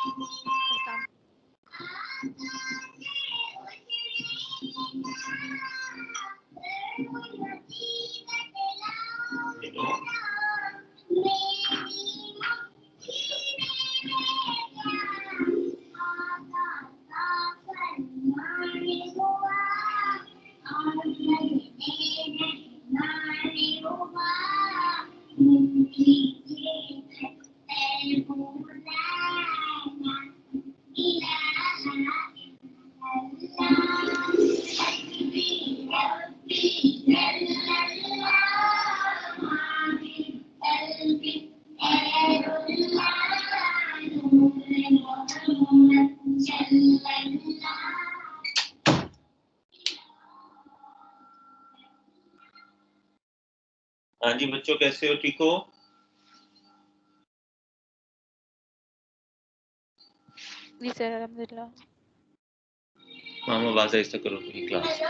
अस्सलाम। हाँ जी बच्चों, कैसे हो? ठीक हो? जी सर, अल्हम्दुलिल्लाह। मामा आवाज ऐसा करो अपनी क्लास।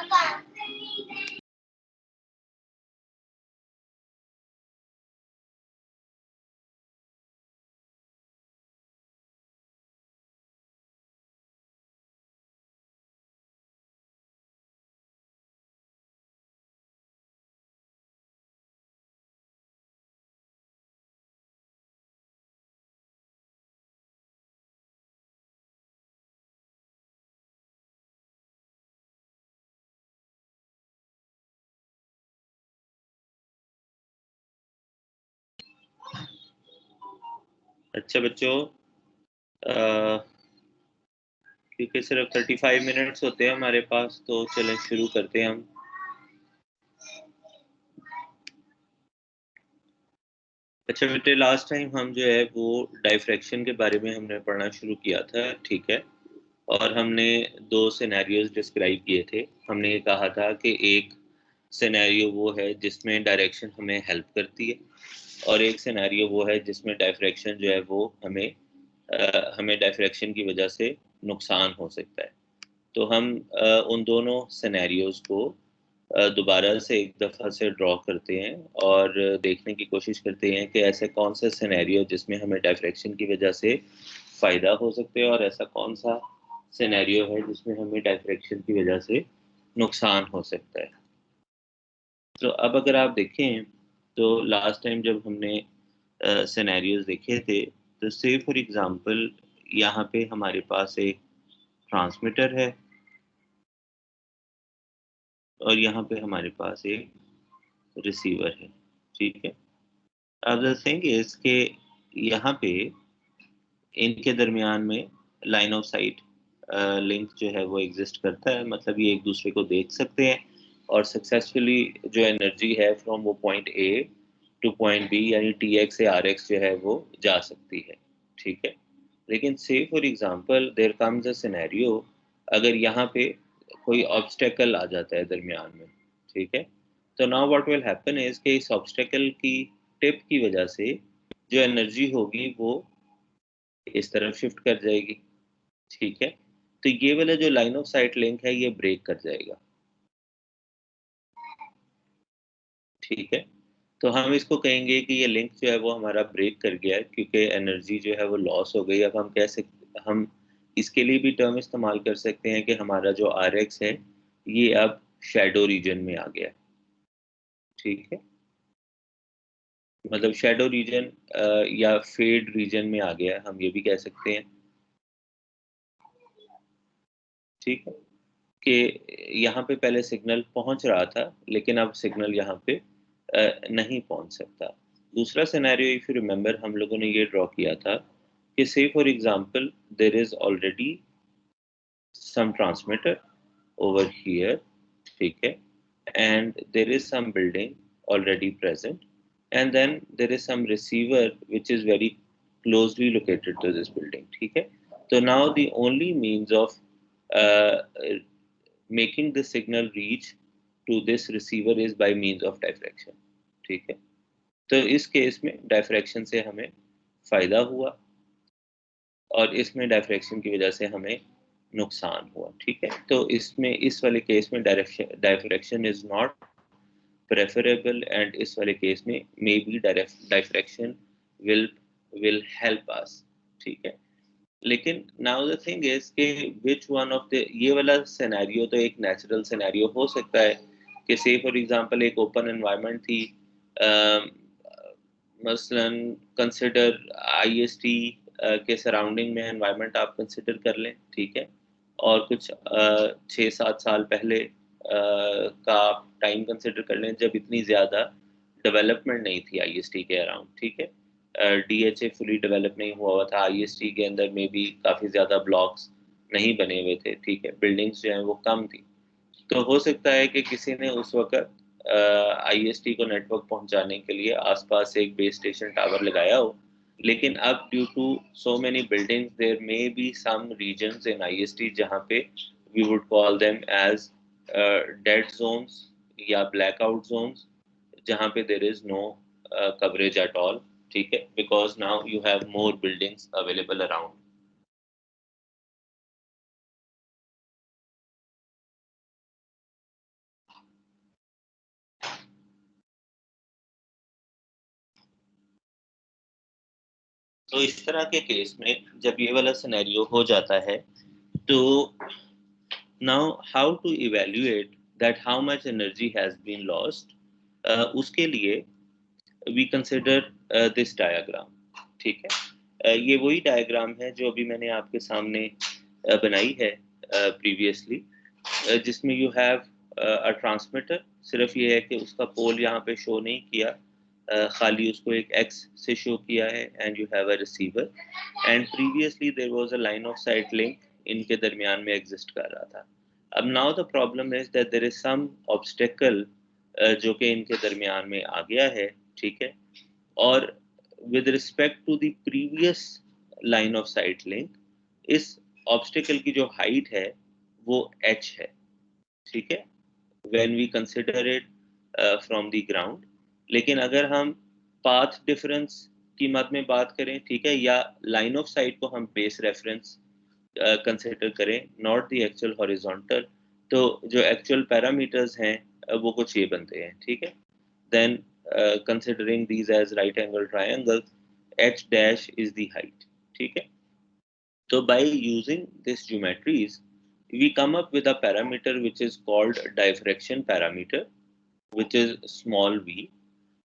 अच्छा बच्चों, क्योंकि सिर्फ 35 मिनट्स होते हैं हमारे पास, तो चलें शुरू करते हैं हम। अच्छा बेटे, लास्ट टाइम हम जो है वो डाइफ्रैक्शन के बारे में हमने पढ़ना शुरू किया था, ठीक है? और हमने दो सिनेरियोज डिस्क्राइब किए थे। हमने ये कहा था कि एक सिनेरियो वो है जिसमें डायरेक्शन हमें हेल्प करती है, और एक सिनेरियो वो है जिसमें डाइफ्रैक्शन जो है वो हमें डाइफ्रैक्शन की वजह से नुकसान हो सकता है। तो हम उन दोनों सिनेरियोज को दोबारा से एक दफ़ा से ड्रॉ करते हैं और देखने की कोशिश करते हैं कि ऐसे कौन सा सिनेरियो जिसमें हमें डाइफ्रैक्शन की वजह से फ़ायदा हो सकता है, और ऐसा कौन सा सिनेरियो है जिसमें हमें डाइफ्रैक्शन की वजह से नुकसान हो सकता है। तो अब अगर आप देखें, तो लास्ट टाइम जब हमने सिनेरियोज देखे थे, तो से फॉर एग्जांपल यहाँ पे हमारे पास एक ट्रांसमीटर है और यहाँ पे हमारे पास एक रिसीवर है, ठीक है? अब द थिंग इज के यहाँ पे इनके दरमियान में लाइन ऑफ साइट लिंक जो है वो एग्जिस्ट करता है, मतलब ये एक दूसरे को देख सकते हैं और सक्सेसफुली जो एनर्जी है फ्रॉम वो point A to point B यानी टी एक्स से आर एक्स जो है वो जा सकती है, ठीक है? लेकिन say for example there comes a scenario, अगर यहाँ पे कोई ऑब्स्टेकल आ जाता है दरमियान में, ठीक है? तो now what will happen is कि इस ऑब्स्टेकल की टिप की वजह से जो एनर्जी होगी वो इस तरफ शिफ्ट कर जाएगी, ठीक है? तो ये वाला जो लाइन ऑफ साइट लिंक है ये ब्रेक कर जाएगा, ठीक है? तो हम इसको कहेंगे कि ये लिंक जो है वो हमारा ब्रेक कर गया है, क्योंकि एनर्जी जो है वो लॉस हो गई। अब हम कह सकते, हम इसके लिए भी टर्म इस्तेमाल कर सकते हैं कि हमारा जो आर एक्स है ये अब शेडो रीजन में आ गया, ठीक है? मतलब शेडो रीजन या फेड रीजन में आ गया, हम ये भी कह सकते हैं, ठीक है? कि यहाँ पे पहले सिग्नल पहुंच रहा था लेकिन अब सिग्नल यहाँ पे नहीं पहुंच सकता। दूसरा सिनेरियो इफ यू रिमेंबर, हम लोगों ने ये ड्रॉ किया था कि say for example there is already some transmitter over here, ठीक है? And there is some building already present, and then there is some receiver which is very closely located to this building, ठीक है? तो now the only means of making the signal reach to this receiver is by means of diffraction, ठीक है? तो इस case में diffraction से हमें फायदा हुआ और इसमें डायफ्रैक्शन की वजह से हमें नुकसान हुआ, ठीक है? तो इसमें इस वाले केस में diffraction is not preferable, and इस वाले केस में may be diffraction will will help us, ठीक है? लेकिन नाउ द थिंग इज कि विच वन ऑफ द, ये वाला सिनेरियो तो एक नेचुरल सिनेरियो हो सकता है कि से फॉर एग्जांपल एक ओपन एनवायरनमेंट थी, अम, मसलन कंसिडर आईएसटी के सराउंडिंग में एनवायरनमेंट आप कंसिडर कर लें, ठीक है, और कुछ 6-7 साल पहले का टाइम कंसिडर कर लें जब इतनी ज़्यादा डेवलपमेंट नहीं थी आईएसटी के अराउंड, ठीक है, डीएचए फुली डेवलप नहीं हुआ था, आईएसटी के अंदर में भी काफ़ी ज़्यादा ब्लॉक्स नहीं बने हुए थे, ठीक है, बिल्डिंग्स जो हैं वो कम थी। तो हो सकता है कि किसी ने उस वक्त आईएसटी को नेटवर्क पहुंचाने के लिए आसपास एक बेस स्टेशन टावर लगाया हो, लेकिन अब due to so many buildings there may be some reasons in IST जहां पे we would call them as dead zones या ब्लैकआउट जोन्स, जहां पे there is no coverage at all, ठीक है, because now you have more buildings available around. तो इस तरह के केस में जब ये वाला सिनेरियो हो जाता है, तो now how to evaluate that how much energy has been lost, उसके लिए we consider this diagram, ठीक है, ये वही डायग्राम है जो अभी मैंने आपके सामने बनाई है प्रीवियसली, जिसमें यू हैव अ ट्रांसमीटर, सिर्फ ये है कि उसका पोल यहाँ पे शो नहीं किया, खाली उसको एक एक्स से शो किया है, and you have a receiver, and previously there was a line of sight link इनके दरमियान में एग्जिस्ट कर रहा था। अब now the problem is that there is some obstacle जो कि इनके दरमियान में आ गया है, ठीक है, और with respect to the previous line of sight link, इस ऑब्स्टेकल की जो हाइट है वो h है, ठीक है, when we consider it from the ground. लेकिन अगर हम पाथ डिफरेंस की मद में बात करें, ठीक है, या लाइन ऑफ साइट को हम बेस रेफरेंस कंसिडर करें, नॉट द एक्चुअल हॉरिजॉन्टल, तो जो एक्चुअल पैरामीटर्स हैं वो कुछ ये बनते हैं, ठीक है, then considering these as right angle triangles, h dash is the height, ठीक है। तो by using this geometries we come up with a parameter which is called diffraction parameter, which is small v,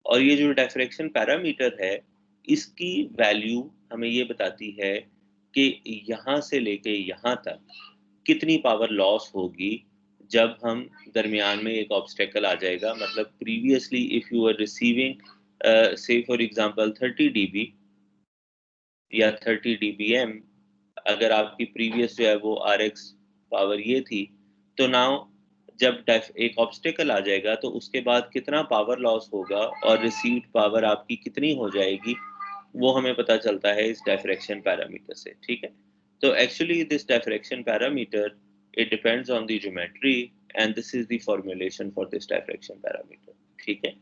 और ये जो diffraction parameter है इसकी value हमें ये बताती है कि यहाँ से लेके यहाँ तक कितनी पावर लॉस होगी जब हम दरमियान में एक ऑब्स्टेकल आ जाएगा। मतलब previously if you are receiving से फॉर एग्जांपल 30 डीबी या 30 डीबीएम, अगर आपकी प्रीवियस जो है वो आरएक्स पावर ये थी, तो नाउ जब एक ऑब्स्टेकल आ जाएगा तो उसके बाद कितना पावर लॉस होगा और रिसीव्ड पावर आपकी कितनी हो जाएगी, वो हमें पता चलता है इस डायफ्रैक्शन पैरामीटर से, ठीक है। तो actually this diffraction parameter, it depends on the geometry, and this is the formulation for this diffraction parameter, ठीक है।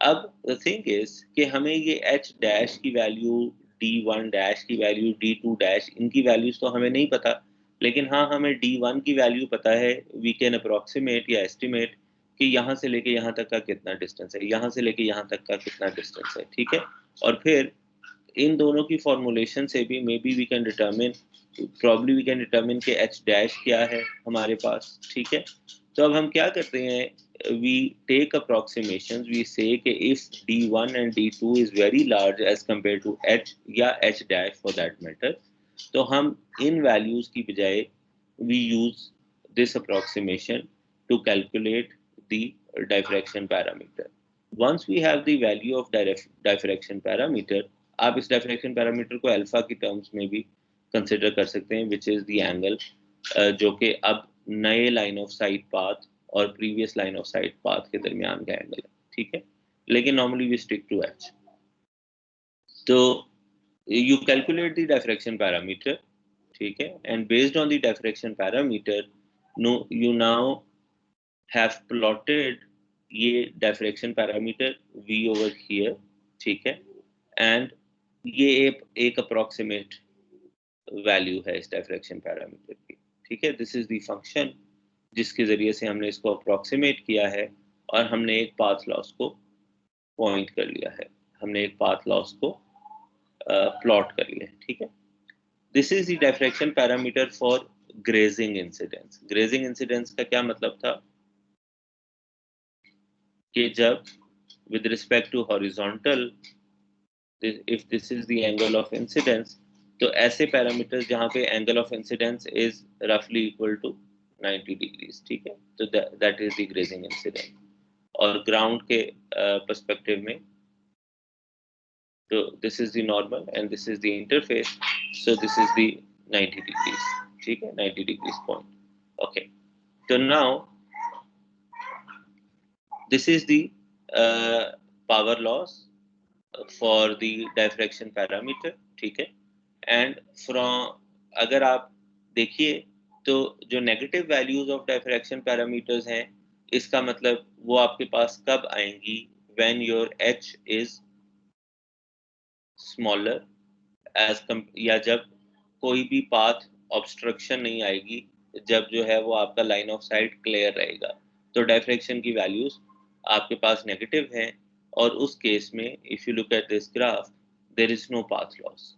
अब द थिंग इज कि हमें ये एच डैश की वैल्यू, डी1 डैश की वैल्यू, डी2 डैश, इनकी वैल्यूज तो हमें नहीं पता, लेकिन हाँ हमें डी1 की वैल्यू पता है। वी कैन अप्रोक्सीमेट या एस्टिमेट कि यहाँ से लेके यहाँ तक का कितना डिस्टेंस है, यहाँ से लेके यहाँ तक का कितना डिस्टेंस है, ठीक है। और फिर इन दोनों की फॉर्मूलेशन से भी may be we can determine, probably we can determine कि एच डैश क्या है हमारे पास, ठीक है। तो अब हम क्या करते हैं, we take approximations, we say कि if d1 and d2 is very large as compared to h या h dash for that matter, तो हम इन values की बजाय we use this approximation to calculate the diffraction parameter. Once we have the value of diffraction parameter, आप इस diffraction parameter को alpha की terms में भी कंसिडर कर सकते हैं, which is the angle जो कि अब नए लाइन ऑफ साइट पाथ और previous line of sight path के दरमियान का एंगल है, ठीक है। लेकिन normally we stick to H. तो you calculate the diffraction parameter, ठीक है, and based on the diffraction parameter no you now have plotted ये diffraction parameter we over here, ठीक है, एंड ये एक अप्रोक्सीमेट वैल्यू है इस डायफ्रैक्शन पैरामीटर की, ठीक है। दिस इज द फंक्शन जिसके ज़रिए से हमने इसको अप्रॉक्सीमेट किया है, और हमने एक पाथ लॉस को पॉइंट कर लिया है, हमने एक पाथ लॉस को प्लॉट कर लिया है, ठीक है। This is the diffraction parameter for grazing incidence. Grazing incidence का क्या मतलब था कि जब with respect to horizontal, if this is the angle of incidence, तो ऐसे पैरामीटर्स जहाँ पे एंगल ऑफ इंसिडेंस इज रफली इक्वल टू 90 डिग्रीज, ठीक है, तो that is the grazing incidence. और ग्राउंड के पर्सपेक्टिव में तो this is the normal and this is the interface, so this is the 90 degrees, ठीक है, 90 डिग्रीज पॉइंट। ओके, तो now this is the power loss for the diffraction parameter, ठीक है। And from अगर आप देखिए तो जो negative values of diffraction parameters हैं, इसका मतलब वो आपके पास कब आएंगी, when your h is smaller as या जब कोई भी पाथ ऑब्स्ट्रक्शन नहीं आएगी, जब जो है वो आपका लाइन ऑफ साइट क्लियर रहेगा, तो डायफ्रैक्शन की वैल्यूज आपके पास नेगेटिव हैं। और उस केस में if you look at this graph, there is no path loss,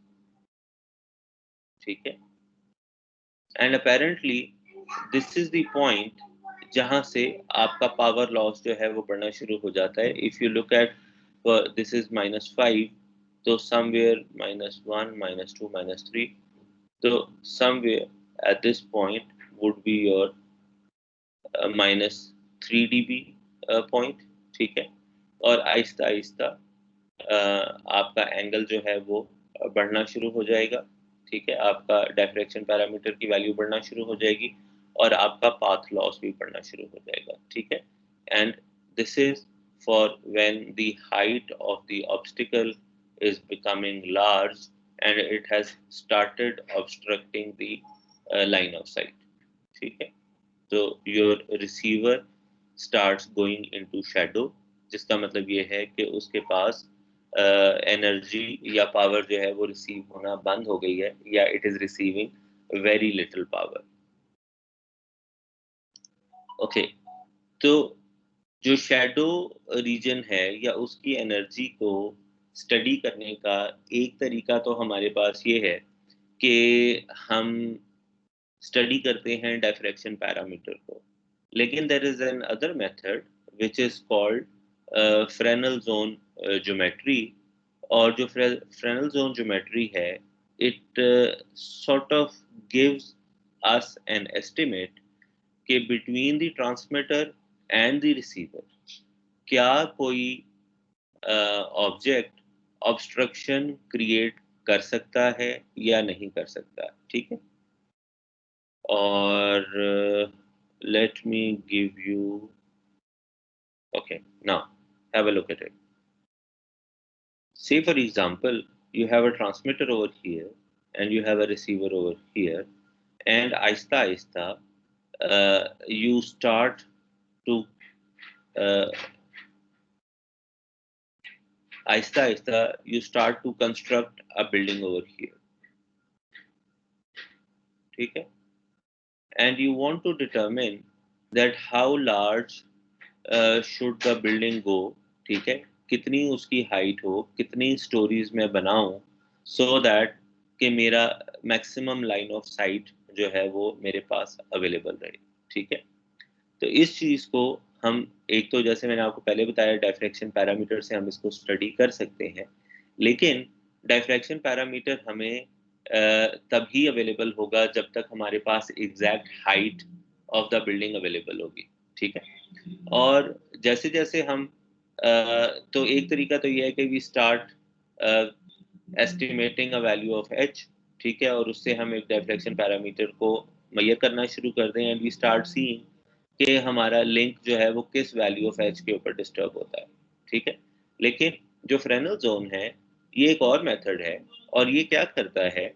ठीक है। And apparently this is the point जहां से आपका पावर लॉस जो है वो बढ़ना शुरू हो जाता है। If you look at this is -5, तो समवेयर -1 -2 -3, तो somewhere at this point would be your -3 dB point, ठीक है। और आहिस्ता आहिस्ता आपका एंगल जो है वो बढ़ना शुरू हो जाएगा, ठीक है, आपका डायफ्रैक्शन पैरामीटर की वैल्यू बढ़ना शुरू हो जाएगी और आपका पाथ लॉस भी बढ़ना शुरू हो जाएगा, ठीक है। And this is for when the height of the obstacle is becoming large and it has started obstructing the line of sight, ठीक है। तो your receiver starts going into shadow, जिसका मतलब ये है कि उसके पास एनर्जी या पावर जो है वो रिसीव होना बंद हो गई है, या it is receiving very little power. Okay, तो जो शैडो रीजन है या उसकी एनर्जी को स्टडी करने का एक तरीका तो हमारे पास ये है कि हम स्टडी करते हैं डायफ्रैक्शन पैरामीटर को, लेकिन there is another method which is called Fresnel zone geometry. और जो फ्रेनल जोन ज्योमेट्री है, it sort of gives us an estimate कि between the transmitter and the receiver क्या कोई ऑब्जेक्ट ऑब्स्ट्रक्शन क्रिएट कर सकता है या नहीं कर सकता, ठीक है। और let me give you, okay, now have a look at it. Say for example, you have a transmitter over here and you have a receiver over here, and aista aista you start to uh, aista aista you start to construct a building over here, ठीक है। And you want to determine that how large should the building go, ठीक है, कितनी उसकी height हो, कितनी stories में बनाऊं, सो दैट कि मेरा मैक्सिमम लाइन ऑफ साइट जो है वो मेरे पास अवेलेबल रहे, ठीक है। तो इस चीज को हम, एक तो जैसे मैंने आपको पहले बताया, डायफ्रैक्शन पैरामीटर से हम इसको स्टडी कर सकते हैं, लेकिन डायफ्रैक्शन पैरामीटर हमें तभी अवेलेबल होगा जब तक हमारे पास exact height of the building available होगी, ठीक है। और जैसे जैसे हम तो एक तरीका तो ये है कि we start estimating a value of H, ठीक है, और उससे हम एक डायफ्रैक्शन पैरामीटर को मैयर करना शुरू कर दें एंड वी स्टार्ट सीइंग कि हमारा लिंक जो है वो किस वैल्यू ऑफ एच के ऊपर डिस्टर्ब होता है, ठीक है। लेकिन जो फ्रेनल जोन है, ये एक और मेथड है, और ये क्या करता है,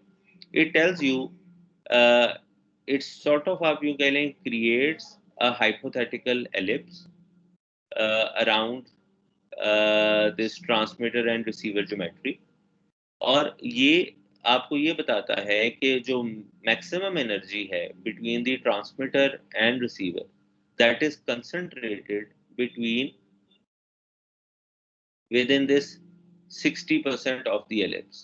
it tells you, it's sort of, आप यूं कह लें, creates a hypothetical ellipse around this transmitter and receiver geometry. और ये आपको ये बताता है कि जो मैक्सिमम एनर्जी है between the transmitter and receiver, that is concentrated between within this 60% of the ellipse,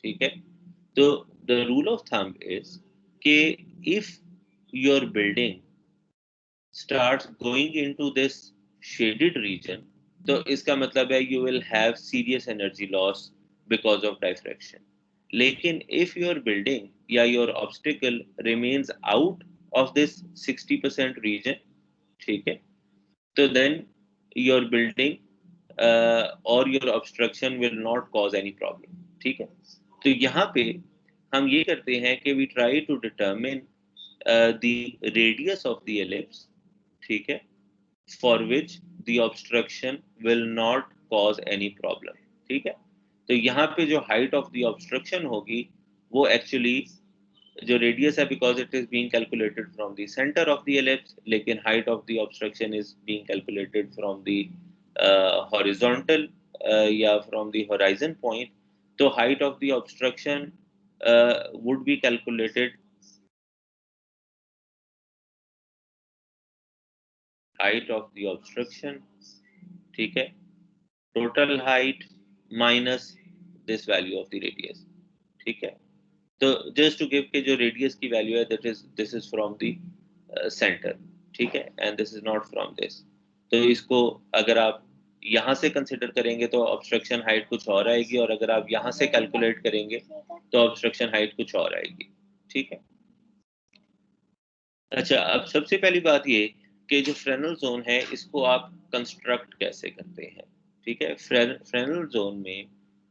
ठीक है। तो the rule of thumb is कि if your building starts going into this shaded region, तो इसका मतलब है you will have serious energy loss because of diffraction. लेकिन if your building या your obstacle remains out of this 60% region, ठीक है, तो then your building or your obstruction will not cause any problem. ठीक है। तो यहाँ पे हम ये करते हैं कि we try to determine the radius of the ellipse, ठीक है, for which the obstruction will not cause any problem. ठीक है। तो यहाँ पे जो height of the obstruction होगी वो actually जो radius है because it is being calculated from the center of the ellipse, लेकिन height of the obstruction is being calculated from the horizontal या from the horizon point. तो height of the obstruction would be calculated height of the obstruction, ठीक है, total height minus this value of the radius, ठीक है। तो just to give के जो radius की value है this is from the center, ठीक है, and this is not from this. तो इसको अगर आप यहाँ से कंसिडर करेंगे तो ऑब्स्ट्रक्शन हाइट कुछ और आएगी, और अगर आप यहाँ से कैलकुलेट करेंगे तो ऑब्स्ट्रक्शन हाइट कुछ और आएगी, ठीक है। अच्छा, अब सबसे पहली बात ये कि जो फ्रेनल जोन है इसको आप कंस्ट्रक्ट कैसे करते हैं, ठीक है। फ्रेनल जोन में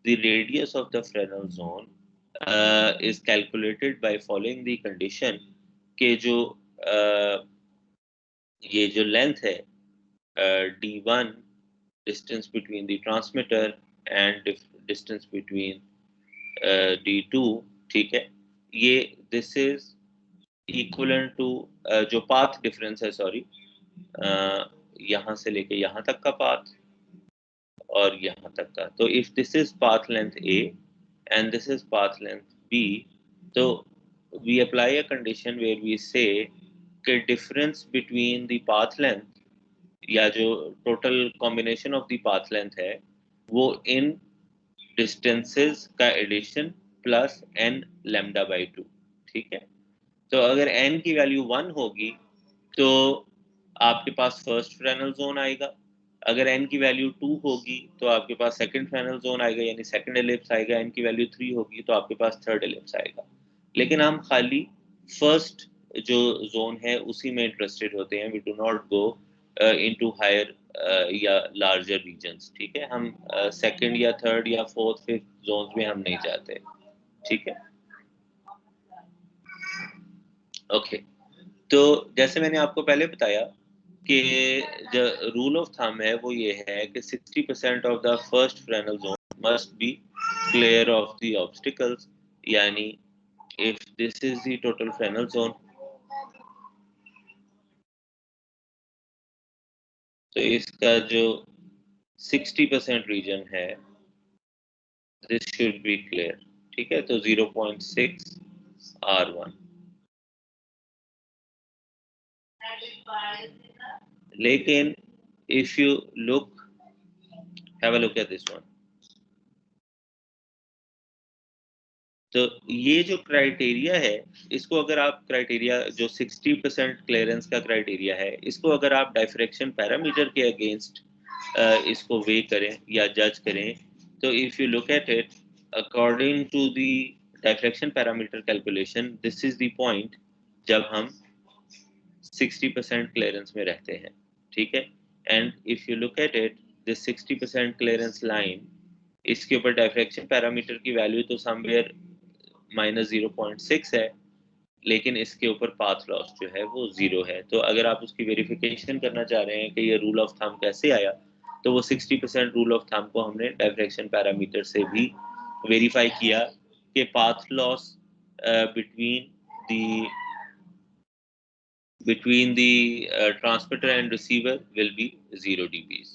the radius of the Fresnel zone is calculated by following the condition के जो ये जो लेंथ है d1 distance between the transmitter and distance between d2, ठीक है, ये दिस इज इक्वलेंट टू जो पाथ डिफरेंस है, सॉरी, यहाँ से लेके यहाँ तक का पाथ और यहाँ तक का। तो if this is path length A and this is path length B, तो we apply a condition where we say कि difference between the path length या जो total combination of the path length है वो इन डिस्टेंसेस का addition plus n lambda by 2, ठीक है। तो अगर n की वैल्यू 1 होगी तो आपके पास फर्स्ट फ्रेनल जोन आएगा, अगर n की वैल्यू 2 होगी तो आपके पास सेकंड फ्रेनल जोन आएगा यानी सेकंड एलिप्स आएगा, n की वैल्यू 3 होगी तो आपके पास थर्ड एलिप्स आएगा। लेकिन हम खाली फर्स्ट जो जोन है उसी में इंटरेस्टेड होते हैं, we do not go into higher या लार्जर रीजन्स, ठीक है। हम सेकंड या थर्ड या फोर्थ फिफ्थ जोन्स में हम नहीं जाते, ठीक है। ओके, तो जैसे मैंने आपको पहले बताया कि जो रूल ऑफ थंब है वो ये है कि 60% of the first Fresnel zone must be clear of the obstacles, यानी if this is the total Fresnel zone तो इसका जो 60% रीजन है दिस शुड बी क्लियर, ठीक है। तो 0.6 R1, लेकिन if you have a look at this one, तो ये जो क्राइटेरिया है इसको अगर आप क्राइटेरिया जो 60% क्लियरेंस का क्राइटेरिया है इसको अगर आप डाइफ्रैक्शन पैरामीटर के अगेंस्ट इसको वे करें या जज करें, तो if you look at it according to the diffraction parameter calculation this is the point जब हम 60% क्लियरेंस में रहते हैं, ठीक है। And if you look at it this 60% clearance line, इसके ऊपर डाइफ्रैक्शन पैरामीटर की वैल्यू तो समवेयर -0.6 है, लेकिन इसके ऊपर पाथ लॉस जो है वो 0 है। तो अगर आप उसकी वेरिफिकेशन करना चाह रहे हैं कि ये रूल ऑफ थंब कैसे आया, तो वो 60% रूल ऑफ थंब को हमने डाइफ्रैक्शन पैरामीटर से भी वेरीफाई किया कि path loss between the transmitter and receiver will be 0 dBs.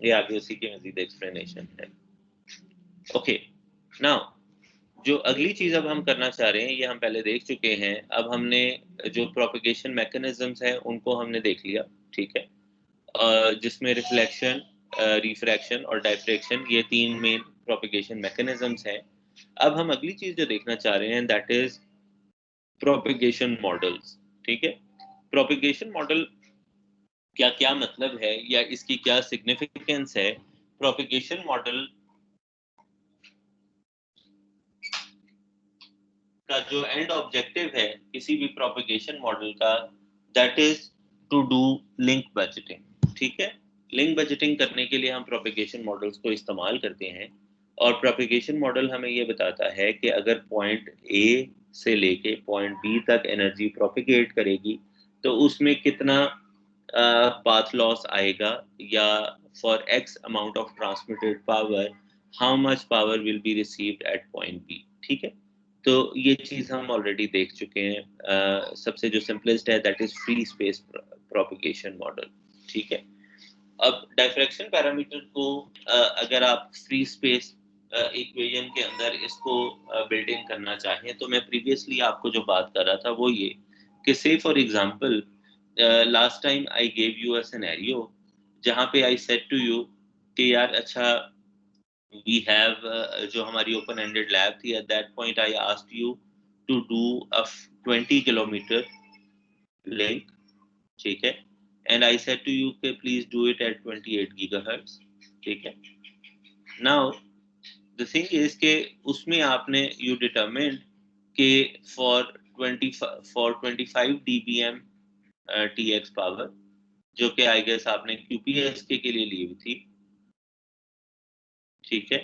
ये आगे उसी की मजीद एक्सप्लेनेशन है। ओके, नाउ जो अगली चीज अब हम करना चाह रहे हैं ये हम पहले देख चुके हैं, अब हमने जो प्रोपगेशन मैकेनिज्म्स हैं उनको हमने देख लिया, ठीक है, जिसमें रिफ्लेक्शन रिफ्रैक्शन और डायफ्रैक्शन, ये 3 मेन प्रोपेगेशन मैकेनिज्म्स हैं। अब हम अगली चीज जो देखना चाह रहे हैं दैट इज प्रोपेगेशन मॉडल्स। ठीक है, प्रोपेगेशन मॉडल क्या क्या मतलब है या इसकी क्या सिग्निफिकेंस है। प्रोपेगेशन मॉडल का जो एंड ऑब्जेक्टिव है किसी भी प्रोपेगेशन मॉडल का, that is to do link budgeting. ठीक है, लिंक बजटिंग करने के लिए हम प्रोपेगेशन मॉडल्स को इस्तेमाल करते हैं, और प्रोपेगेशन मॉडल हमें ये बताता है कि अगर पॉइंट ए से लेके पॉइंट बी तक एनर्जी प्रोपेगेट करेगी तो उसमें कितना पाथ लॉस आएगा, या for X amount of transmitted power how much power will be received at point B. ठीक है, तो ये चीज हम ऑलरेडी देख चुके हैं। सबसे जो सिंपलेस्ट है that is free space propagation model. ठीक है, अब डायफ्रैक्शन पैरामीटर को अगर आप फ्री स्पेस इक्वेशन के अंदर इसको बिल्ट इन करना चाहें, तो मैं प्रीवियसली आपको जो बात कर रहा था वो ये कि say for example last time I gave you a scenario जहां पे आई सेड टू यू कि यार अच्छा वी हैव जो हमारी ओपन एंडेड लैब थी, at that point I asked you to do a 20 kilometre link. ठीक है, and I said to you कि please do it at 28 gigahertz. ठीक है, नाउ द थिंग इज के उसमें आपने यू डिटरमिन्ड कि फॉर 25 dBm TX पावर, जो कि आई गेस आपने QPSK के लिए ली हुई थी। ठीक है,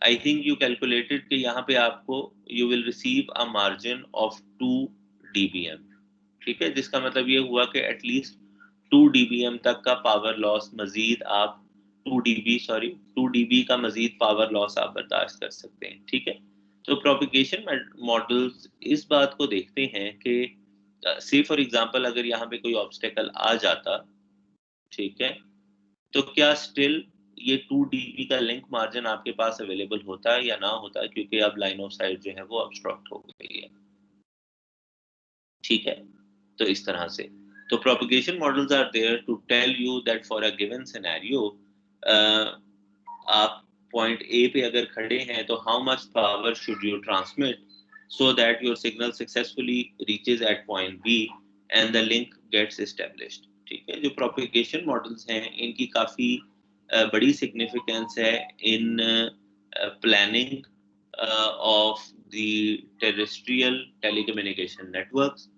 आई थिंक यू कैलकुलेटेड कि यहाँ पे आपको you will receive a margin of 2 dBm। ठीक है, जिसका मतलब ये हुआ कि एटलीस्ट 2 dBm तक का पावर लॉस मजीद आप 2 dB का मजीद पावर लॉस आप बर्दाश्त कर सकते हैं। ठीक है, तो प्रोपिगेशन मॉडल्स इस बात को देखते हैं कि से फॉर एग्जांपल अगर यहाँ पे कोई ऑब्स्टेकल आ जाता, ठीक है, तो क्या स्टिल ये 2 dB का लिंक मार्जिन आपके पास अवेलेबल होता है या ना होता है, क्योंकि अब लाइन ऑफ साइट जो है वो ऑब्स्ट्रक्ट हो गई है। ठीक है, तो इस तरह से तो propagation models are there to tell you that for a given scenario आप पॉइंट ए पे अगर खड़े हैं तो how much power should you transmit so that your signal successfully reaches at point B and the link gets established. ठीक है, जो propagation models हैं इनकी काफ़ी बड़ी सिग्निफिकेंस है in planning of the terrestrial telecommunication networks.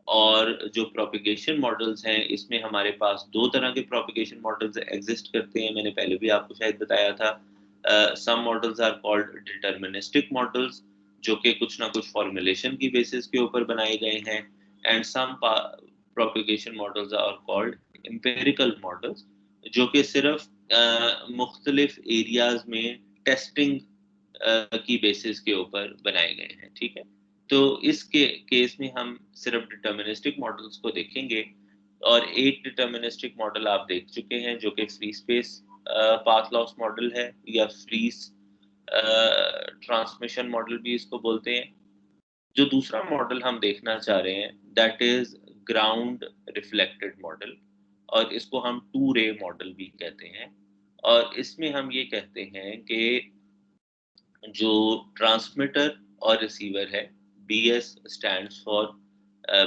और जो प्रोपेगेशन मॉडल्स हैं इसमें हमारे पास दो तरह के प्रोपेगेशन मॉडल्स एग्जिस्ट करते हैं, मैंने पहले भी आपको शायद बताया था। Some models are called deterministic models, जो कि कुछ ना कुछ फॉर्मुलेशन की बेसिस के ऊपर बनाए गए हैं, and some propagation models are called empirical models, जो कि सिर्फ मुख्तलिफ एरियाज में टेस्टिंग की बेसिस के ऊपर बनाए गए हैं। ठीक है, तो इस केस में हम सिर्फ डिटर्मिनिस्टिक मॉडल्स को देखेंगे, और एक डिटर्मिनिस्टिक मॉडल आप देख चुके हैं जो कि free space path loss model है, या फ्री ट्रांसमिशन मॉडल भी इसको बोलते हैं। जो दूसरा मॉडल हम देखना चाह रहे हैं that is ground reflected model, और इसको हम 2 रे मॉडल भी कहते हैं। और इसमें हम ये कहते हैं कि जो ट्रांसमीटर और रिसीवर है, BS stands for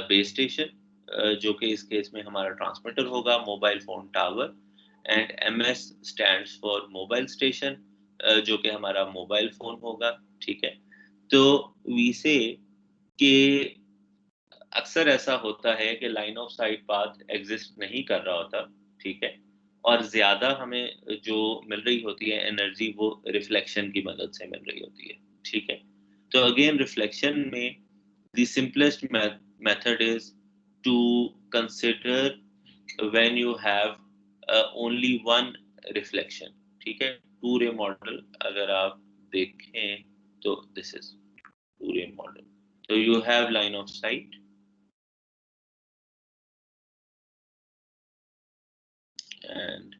base station, जो कि इस केस में हमारा ट्रांसमीटर होगा, mobile phone tower, and MS stands for mobile station, जो कि हमारा मोबाइल फोन होगा। ठीक है, तो वी से कि अक्सर ऐसा होता है कि line of sight path exist नहीं कर रहा होता। ठीक है, और ज्यादा हमें जो मिल रही होती है एनर्जी वो रिफ्लेक्शन की मदद से मिल रही होती है। ठीक है, तो अगेन रिफ्लेक्शन में the simplest method is to consider when you have only one reflection. ठीक है, 2 रे मॉडल अगर आप देखें तो दिस इज 2 रे मॉडल। तो you have line of site and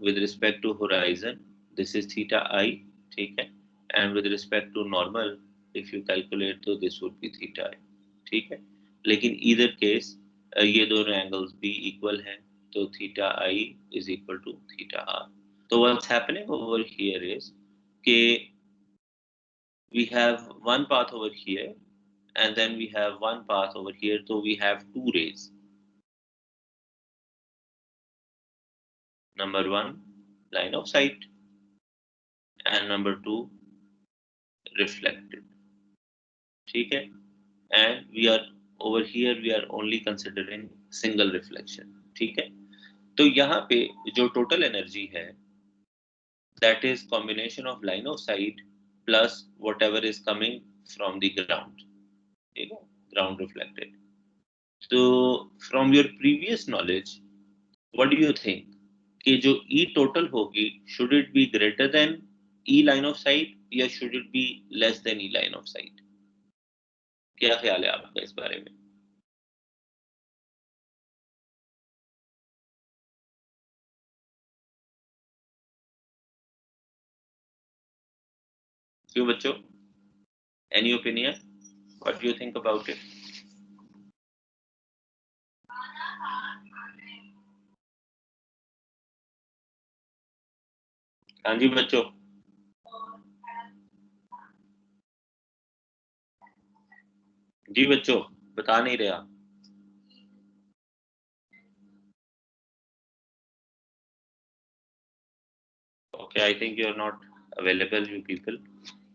with respect to horizon this is theta I। ठीक है, and with respect to normal if you calculate तो this would be theta I। ठीक है, लेकिन either case ये दोनों एंगल्स भी इक्वल हैं, तो theta I is equal to theta R. So what's happening over here is कि we have one path over here and then we have one path over here, so we have two rays. Number one, line of sight, and number two, reflected. ठीक है? And we are over here, we are only considering single reflection. ठीक है? तो यहाँ पे जो total energy है, that is combination of line of sight plus whatever is coming from the ground. ठीक है? Ground reflected. So from your previous knowledge, what do you think? कि जो E total होगी, should it be greater than E line of sight या should it be less than E line of sight? क्या ख्याल है आपका इस बारे में? क्यों बच्चों? Any opinion? What do you think about it? हाँ जी बच्चों. जी बच्चों, बता नहीं रहे आप. Okay, I think you're not available, you people.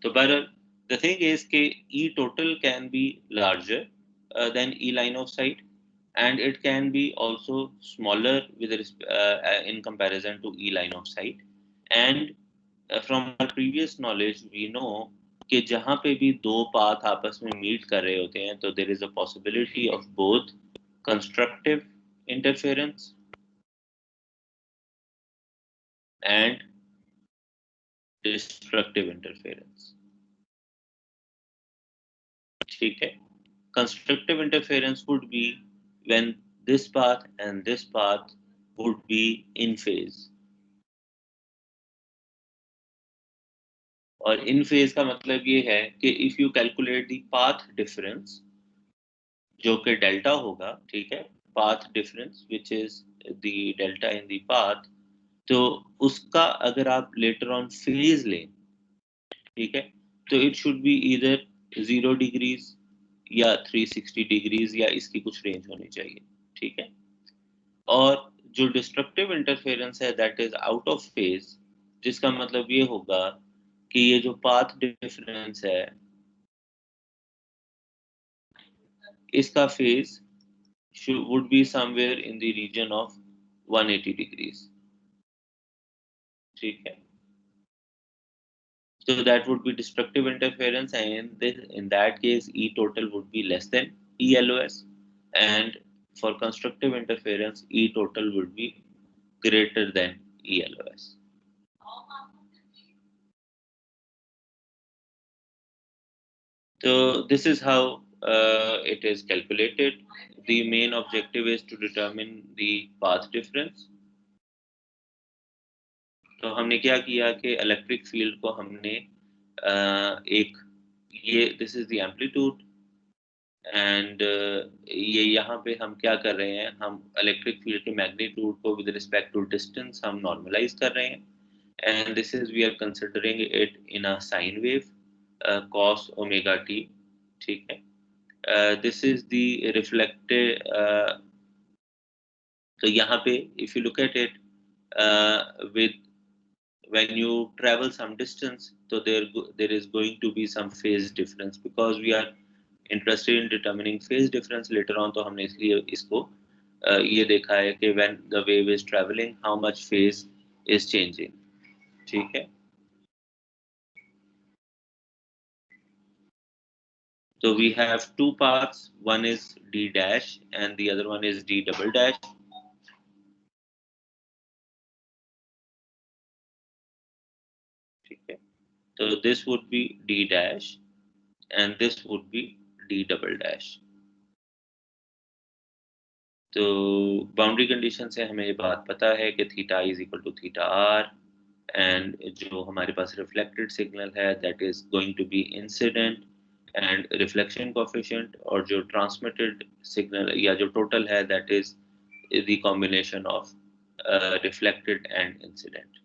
So, but the thing is that E total can be larger than E line of sight, and it can be also smaller with in comparison to E line of sight. And from our previous knowledge, we know कि जहाँ पे भी दो path आपस में meet कर रहे होते हैं, तो there is a possibility of both constructive interference and destructive interference. ठीक है? Constructive interference would be when this path and this path would be in phase. और in phase का मतलब ये है कि if you calculate the path difference, जो कि delta होगा, ठीक है? Path difference, which is the delta in the path, तो उसका अगर आप later on phase लें, ठीक है? तो it should be either 0 degrees या 360 degrees या इसकी कुछ range होनी चाहिए, ठीक है? और जो डिस्ट्रक्टिव इंटरफेरेंस है that is out of phase, जिसका मतलब ये होगा कि ये जो पाथ डिफरेंस है इसका phase would be somewhere in the region of 180 degrees. ठीक है? So that would be destructive interference, and in that case E total would be less than ELOS, and for constructive interference E total would be greater than ELOS. So this is how it is calculated. The main objective is to determine the path difference. तो हमने क्या किया कि electric field को हमने एक ये this is the amplitude and ये यहाँ पे हम क्या कर रहे हैं, हम इलेक्ट्रिक फील्ड के मैग्नीट्यूड को विद रिस्पेक्ट टू डिस्टेंस हम नॉर्मलाइज कर रहे हैं and this is we are considering it in a sine wave cos omega t. ठीक है? This is the reflected तो यहाँ पे if you look at it with when you travel some distance, so there is going to be some phase difference because we are interested in determining phase difference later on. तो हमने इसलिए इसको ये देखा है कि when the wave is traveling how much phase is changing. ठीक है? So we have two paths, one is D dash and the other one is D double dash. ठीक है? So this would be D dash and this would be D double dash. तो boundary condition से हमें ये बात पता है कि theta is equal to theta R and जो हमारे पास रिफ्लेक्टेड सिग्नल है that is going to be incident and reflection coefficient, और जो ट्रांसमिटेड सिग्नल या जो टोटल है that is the combination of reflected and incident.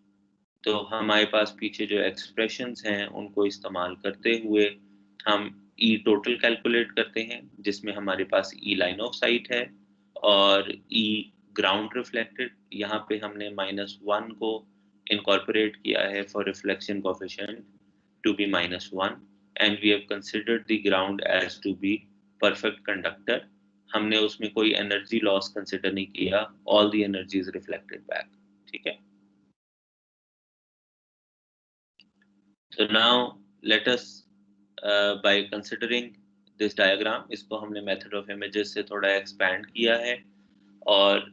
तो हमारे पास पीछे जो एक्सप्रेशंस हैं उनको इस्तेमाल करते हुए हम ई टोटल कैलकुलेट करते हैं, जिसमें हमारे पास ई लाइन ऑफ साइट है और ई ग्राउंड रिफ्लेक्टेड। यहाँ पे हमने -1 को इनकॉर्पोरेट किया है for reflection coefficient to be -1 and we have considered the ground as to be perfect conductor. हमने उसमें कोई एनर्जी लॉस कंसिडर नहीं किया, all the energy is reflected back. ठीक है। So now let us by considering this diagram, इसको हमने method of images से थोड़ा expand किया है और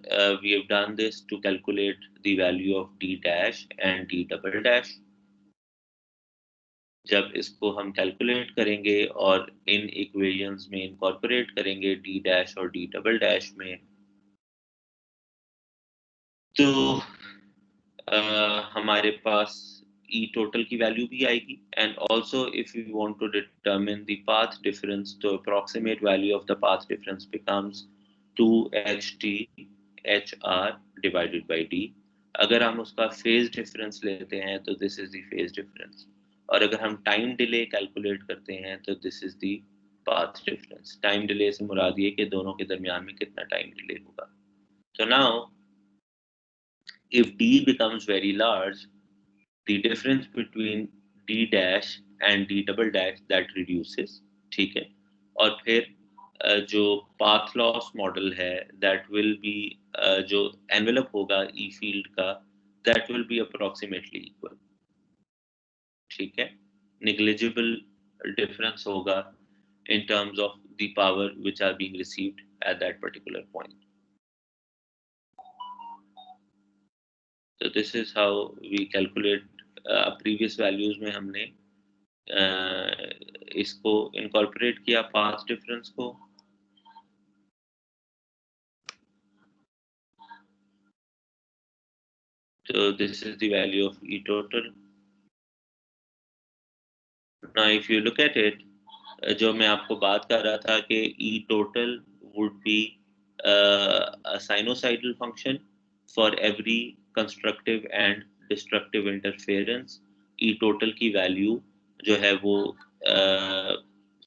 we have done this to calculate the value of d dash and d double dash। जब इसको हम calculate करेंगे और इन equations में incorporate करेंगे d dash और d double dash में, तो हमारे पास E total की वैल्यू भी आएगी and also if you want to determine the path difference, तो approximate value of the path difference becomes 2ht hr divided by d। अगर हम उसका फेज डिफरेंस लेते हैं तो this is the phase difference, और अगर हम टाइम डिले कैलकुलेट करते हैं तो this is the path difference. Time delay से मुराद ये कि दोनों के दरमियान में कितना टाइम डिले होगा। तो now if d becomes very large, the difference between d dash and d double dash that reduces। ठीक है। और फिर जो path loss model है that will be जो envelope होगा E field का that will be approximately equal। ठीक है। negligible difference होगा in terms of the power which are being received at that particular point। So this is how we calculate previous values में हमने इसको incorporate किया path difference को। तो this is the value of E total. Now if you look at it, जो मैं आपको बात कर रहा था कि E total would be a sinusoidal function for every constructive and destructive interference. E total की वैल्यू जो है वो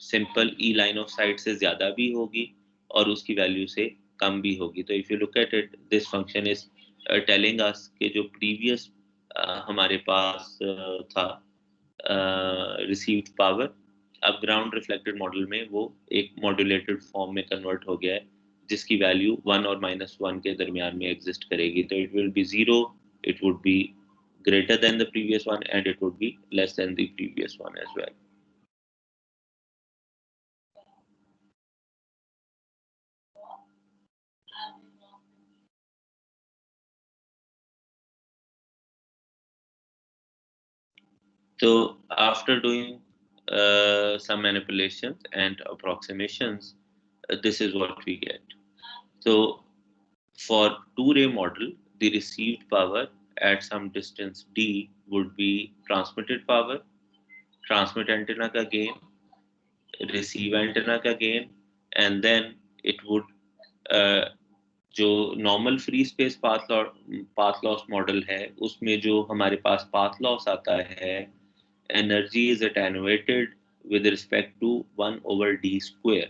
simple E line of sight से ज़्यादा भी होगी और उसकी वैल्यू से कम भी होगी। तो if you look at it, this function is telling us कि जो प्रीवियस हमारे पास था रिसीव्ड पावर, अब ग्राउंड रिफ्लेक्टेड मॉडल में वो एक मॉड्यूलेटेड फॉर्म में कन्वर्ट हो गया है, जिसकी वैल्यू 1 और -1 के दरमियान में एग्जिस्ट करेगी। तो it will be 0, it would be greater than the previous one, and it would be less than the previous one as well। So after doing some manipulations and approximations, this is what we get। So for two-ray model, the received power at some distance d would be transmitted power, transmit antenna ka gain, receive antenna का gain, and then it would जो normal free space path loss model है उसमें जो हमारे पास पाथ लॉस आता है, energy is attenuated with respect to 1/d²।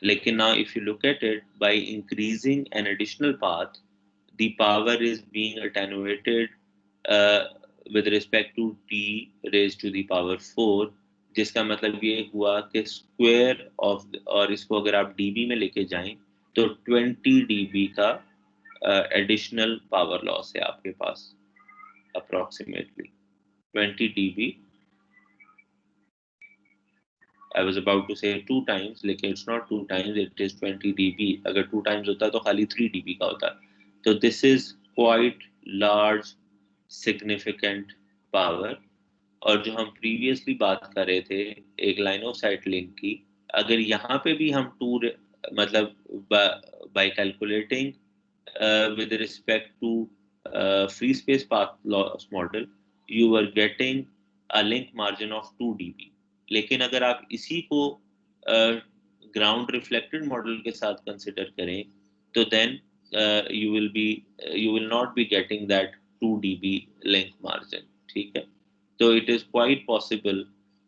लेकिन now if you look at it, by increasing an additional path, the power is being attenuated with respect to d raised to the power 4, जिसका मतलब ये हुआ कि square of, और इसको अगर आप dB में लेके जाएं तो 20 dB का एडिशनल पावर लॉस है आपके पास, approximately 20 dB। I was about to say 2 times, लेकिन it's not 2 times, it is 20 dB। अगर 2 times होता तो खाली 3 dB का होता। तो this is quite large significant power। और जो हम previously बात कर रहे थे एक लाइन ऑफ साइट लिंक की, अगर यहाँ पे भी हम मतलब by calculating with respect to free space path loss model, you were getting a link margin of 2 dB। लेकिन अगर आप इसी को ग्राउंड रिफ्लेक्टेड मॉडल के साथ कंसिडर करें तो then you will not be getting that 2 dB link margin, ठीक है. तो it is quite possible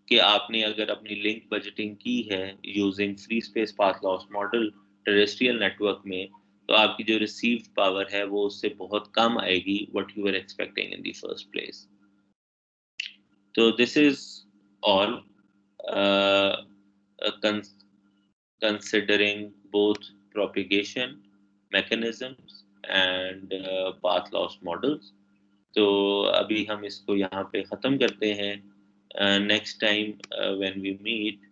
कि आपने अगर अपनी लिंक बजटिंग की है using free space path loss model terrestrial network में, तो आपकी जो रिसीव पावर है वो उससे बहुत कम आएगी what you were expecting in the first place. तो this is all considering both propagation mechanisms and path loss models. तो अभी हम इसको यहाँ पे ख़त्म करते हैं. Next time when we meet